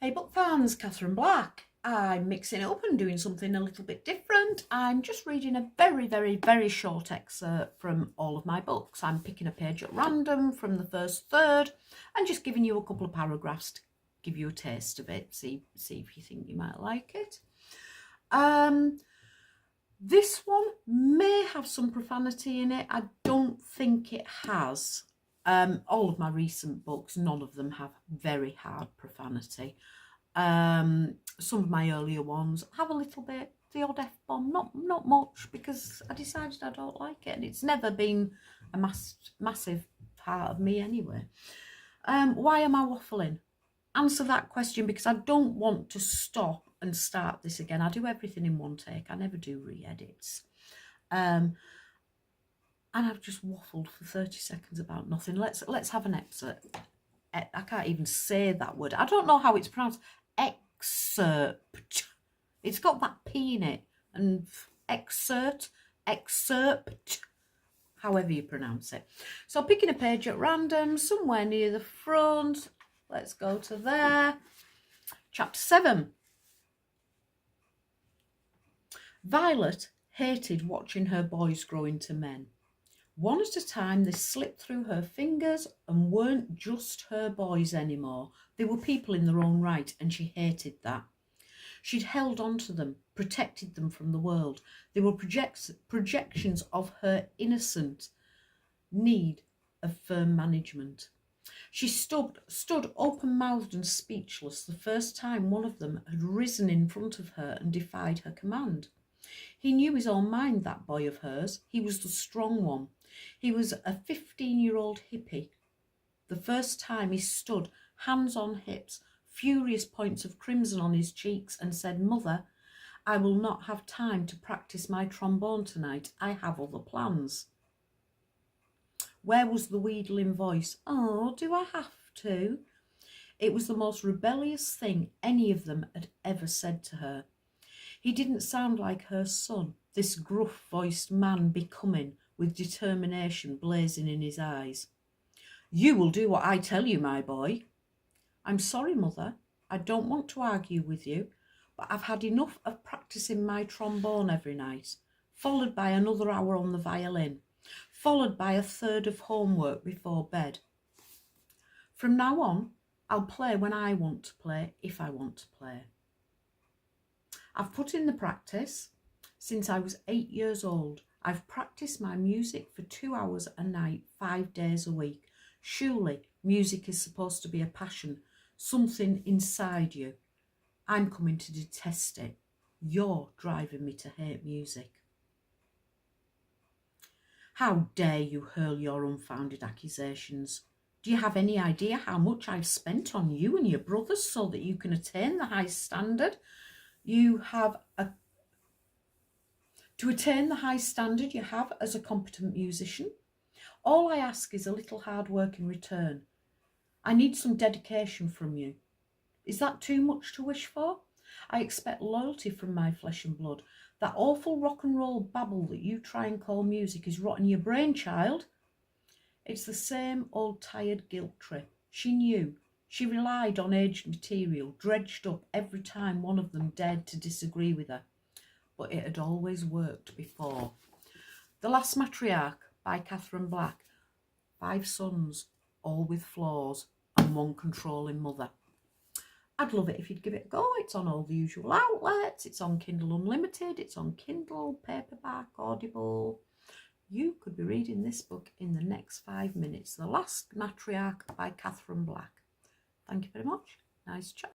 Hey book fans, Katherine Black. I'm mixing it up and doing something a little bit different. I'm just reading a very short excerpt from all of my books. I'm picking a page at random from the first third and just giving you a couple of paragraphs to give you a taste of it, see if you think you might like it. This one may have some profanity in it. I don't think it has. All of my recent books, none of them have very hard profanity. Some of my earlier ones have a little bit, the odd F-bomb, not much, because I decided I don't like it, and it's never been a massive part of me anyway. Why am I waffling? Answer that question, because I don't want to stop and start this again. I do everything in one take. I never do re-edits. And I've just waffled for 30 seconds about nothing. Let's have an excerpt. I can't even say that word. I don't know how it's pronounced. Excerpt. It's got that P in it. And excerpt, however you pronounce it. So picking a page at random, somewhere near the front. Let's go to there. Chapter 7. Violet hated watching her boys grow into men. One at a time, they slipped through her fingers and weren't just her boys anymore. They were people in their own right, and she hated that. She'd held on to them, protected them from the world. They were projections of her innocent need of firm management. She stood open-mouthed and speechless the first time one of them had risen in front of her and defied her command. He knew his own mind, that boy of hers. He was the strong one. He was a 15-year-old hippie. The first time he stood, hands on hips, furious points of crimson on his cheeks, and said, "Mother, I will not have time to practice my trombone tonight. I have other plans." Where was the wheedling voice? "Oh, do I have to?" It was the most rebellious thing any of them had ever said to her. He didn't sound like her son, this gruff-voiced man becoming, with determination blazing in his eyes. "You will do what I tell you, my boy." "I'm sorry, Mother. I don't want to argue with you, but I've had enough of practicing my trombone every night, followed by another hour on the violin, followed by a third of homework before bed. From now on, I'll play when I want to play, if I want to play. I've put in the practice. Since I was 8 years old, I've practiced my music for 2 hours a night, 5 days a week. Surely music is supposed to be a passion, something inside you. I'm coming to detest it. You're driving me to hate music." "How dare you hurl your unfounded accusations? Do you have any idea how much I've spent on you and your brothers so that you can attain the high standard to attain the high standard you have as a competent musician? All I ask is a little hard work in return. I need some dedication from you. Is that too much to wish for? I expect loyalty from my flesh and blood. That awful rock and roll babble that you try and call music is rotting your brain, child." It's the same old tired guilt trip. She knew. She relied on aged material, dredged up every time one of them dared to disagree with her. But it had always worked before. The Last Matriarch by Katherine Black. 5 sons, all with flaws, and one controlling mother. I'd love it if you'd give it a go. It's on all the usual outlets. It's on Kindle Unlimited. It's on Kindle, paperback, Audible. You could be reading this book in the next 5 minutes. The Last Matriarch by Katherine Black. Thank you very much. Nice chat.